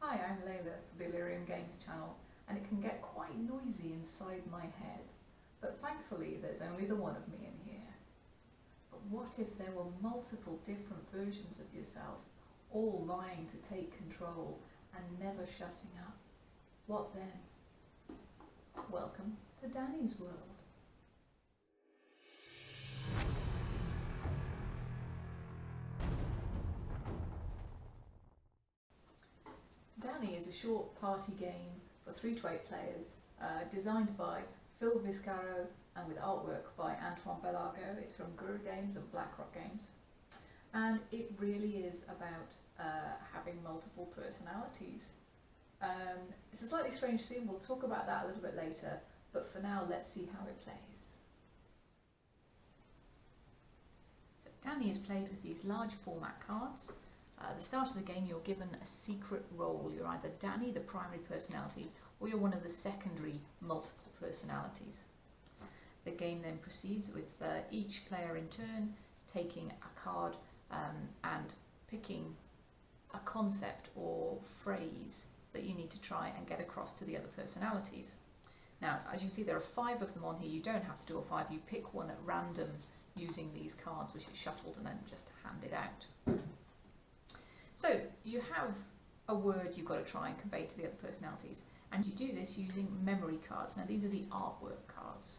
Hi, I'm Leila for the Ellerium Games channel, and it can get quite noisy inside my head, but thankfully there's only the one of me in here. But what if there were multiple different versions of yourself, all vying to take control and never shutting up? What then? Welcome to Dany's world. Dany is a short party game for 3 to 8 players, designed by Vizcarro and with artwork by Antoine Belargo. It's from UK Games and BlackRock Games, and it really is about having multiple personalities. It's a slightly strange theme, we'll talk about that a little bit later, but for now let's see how it plays. So Dany is played with these large format cards. At the start of the game you're given a secret role. You're either Dany, the primary personality, or you're one of the secondary multiple personalities. The game then proceeds with each player in turn taking a card and picking a concept or phrase that you need to try and get across to the other personalities. Now, as you can see, there are 5 of them on here. You don't have to do all 5, you pick one at random using these cards, which is shuffled and then just handed out. So you have a word you've got to try and convey to the other personalities, and you do this using memory cards. Now these are the artwork cards.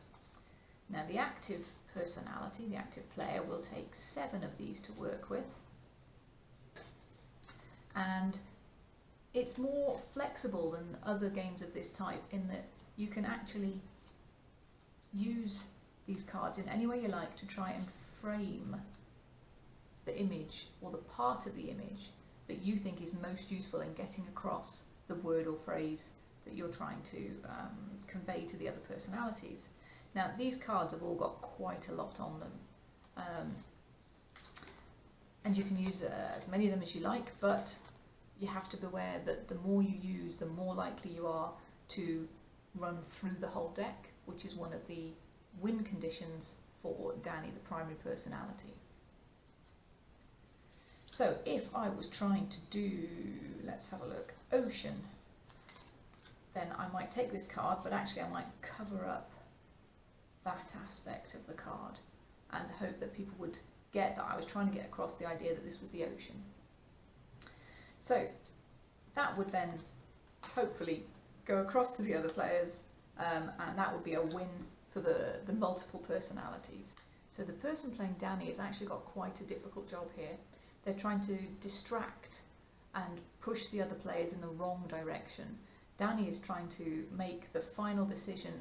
Now the active personality, the active player, will take 7 of these to work with, and it's more flexible than other games of this type in that you can actually use these cards in any way you like to try and frame the image or the part of the image that you think is most useful in getting across the word or phrase that you're trying to convey to the other personalities. Now these cards have all got quite a lot on them, and you can use as many of them as you like, but you have to beware that the more you use, the more likely you are to run through the whole deck, which is one of the win conditions for Dany, the primary personality. So if I was trying to do, let's have a look, ocean, then I might take this card, but actually I might cover up that aspect of the card and hope that people would get that I was trying to get across the idea that this was the ocean. So that would then hopefully go across to the other players, and that would be a win for the multiple personalities. So the person playing Dany has actually got quite a difficult job here. They're trying to distract and push the other players in the wrong direction. Dany is trying to make the final decision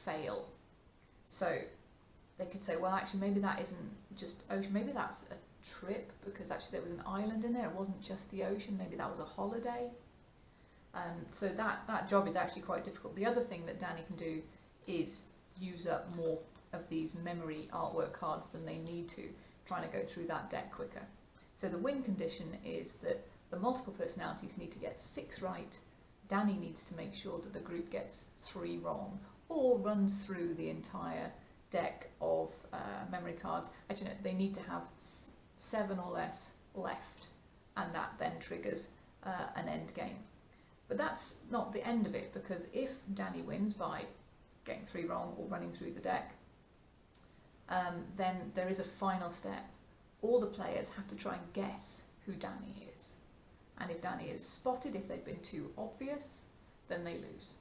fail. So they could say, well, actually maybe that isn't just ocean, maybe that's a trip, because actually there was an island in there, it wasn't just the ocean, maybe that was a holiday. So that job is actually quite difficult. The other thing that Dany can do is use up more of these memory artwork cards than they need to, trying to go through that deck quicker. So the win condition is that the multiple personalities need to get 6 right. Dany needs to make sure that the group gets 3 wrong, or runs through the entire deck of memory cards. Actually, no, they need to have 7 or less left, and that then triggers an end game. But that's not the end of it, because if Dany wins by getting 3 wrong or running through the deck, then there is a final step. All the players have to try and guess who Dany is. And if Dany is spotted, if they've been too obvious, then they lose.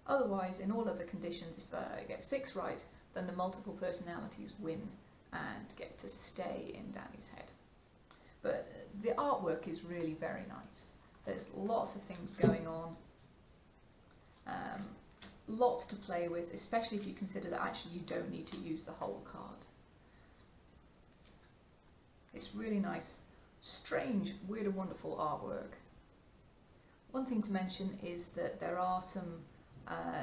Otherwise, in all other conditions, if you get 6 right, then the multiple personalities win and get to stay in Dany's head. But the artwork is really very nice. There's lots of things going on. Lots to play with, especially if you consider that actually you don't need to use the whole card. It's really nice, strange, weird and wonderful artwork. One thing to mention is that there are some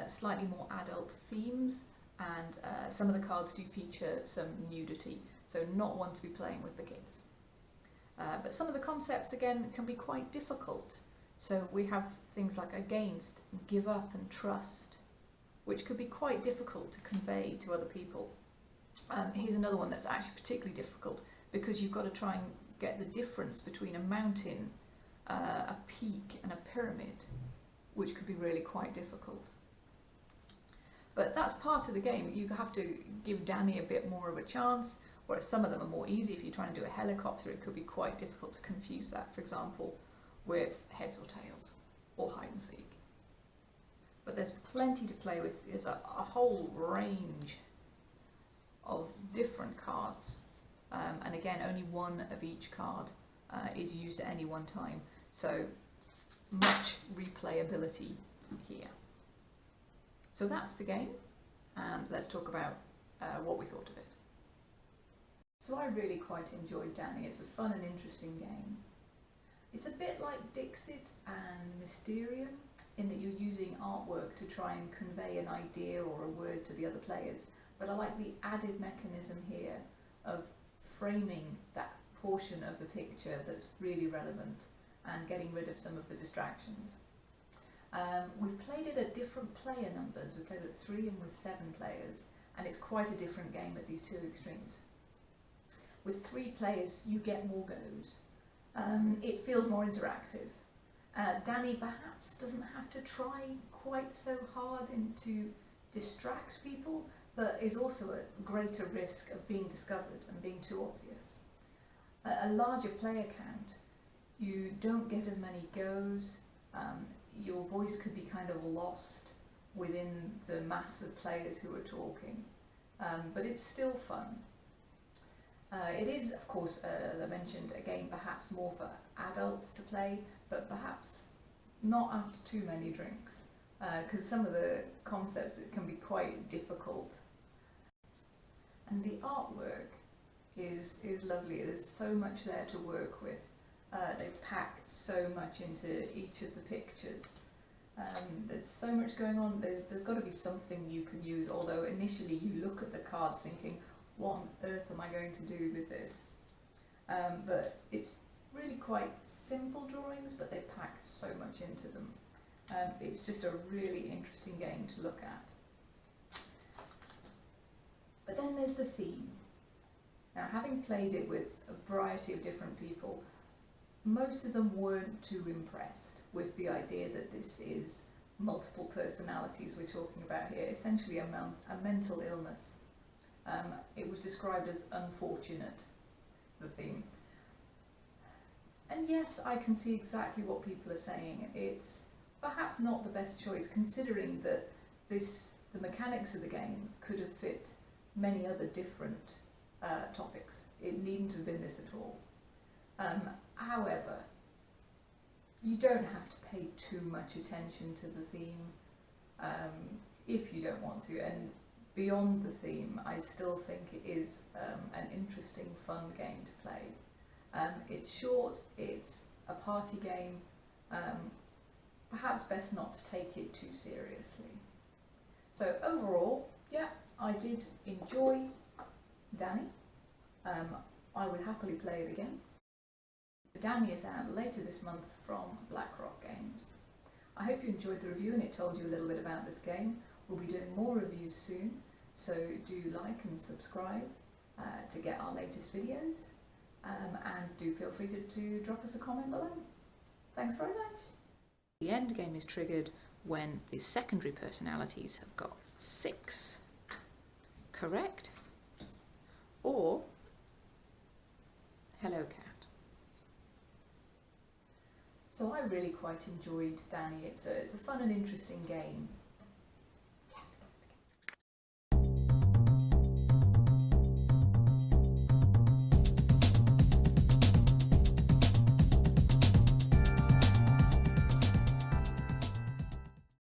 slightly more adult themes, and some of the cards do feature some nudity, so not one to be playing with the kids. But some of the concepts again can be quite difficult. So we have things like against, give up and trust, which could be quite difficult to convey to other people. Here's another one that's actually particularly difficult, because you've got to try and get the difference between a mountain a peak and a pyramid, which could be really quite difficult. But that's part of the game. You have to give Dany a bit more of a chance, whereas some of them are more easy. If you're trying to do a helicopter, it could be quite difficult to confuse that, for example, with heads or tails, or hide and seek. But there's plenty to play with. There's a whole range of different cards. And again, only one of each card is used at any one time. So much replayability here. So that's the game, and let's talk about what we thought of it. So I really quite enjoyed Dany. It's a fun and interesting game. It's a bit like Dixit and Mysterium in that you're using artwork to try and convey an idea or a word to the other players, but I like the added mechanism here of framing that portion of the picture that's really relevant and getting rid of some of the distractions. We've played it at different player numbers. We've played it at 3 and with 7 players, and it's quite a different game at these two extremes. With 3 players, you get more goes. It feels more interactive. Dany perhaps doesn't have to try quite so hard to distract people, but is also at greater risk of being discovered and being too obvious. A larger player count, you don't get as many goes. Your voice could be kind of lost within the mass of players who are talking, but it's still fun. It is, of course, as I mentioned, a game perhaps more for adults to play, but perhaps not after too many drinks, because some of the concepts it can be quite difficult. And the artwork is lovely. There's so much there to work with. They've packed so much into each of the pictures. There's so much going on. There's got to be something you can use, although initially you look at the cards thinking, what on earth am I going to do with this? But it's really quite simple drawings, but they packed so much into them. It's just a really interesting game to look at. But then there's the theme. Now, having played it with a variety of different people, most of them weren't too impressed with the idea that this is multiple personalities we're talking about here, essentially a mental illness. It was described as unfortunate, the theme. And yes, I can see exactly what people are saying. It's perhaps not the best choice, considering that the mechanics of the game could have fit many other different topics. It needn't have been this at all. However, you don't have to pay too much attention to the theme if you don't want to. And beyond the theme, I still think it is an interesting, fun game to play. It's short, it's a party game, perhaps best not to take it too seriously. So overall, yeah, I did enjoy Dany. I would happily play it again. Dany is out later this month from BlackRock Games. I hope you enjoyed the review and it told you a little bit about this game. We'll be doing more reviews soon, so do like and subscribe to get our latest videos, and do feel free to drop us a comment below. Thanks very much. The end game is triggered when the secondary personalities have got 6, correct? Or hello cat. So I really quite enjoyed Dany. It's a fun and interesting game.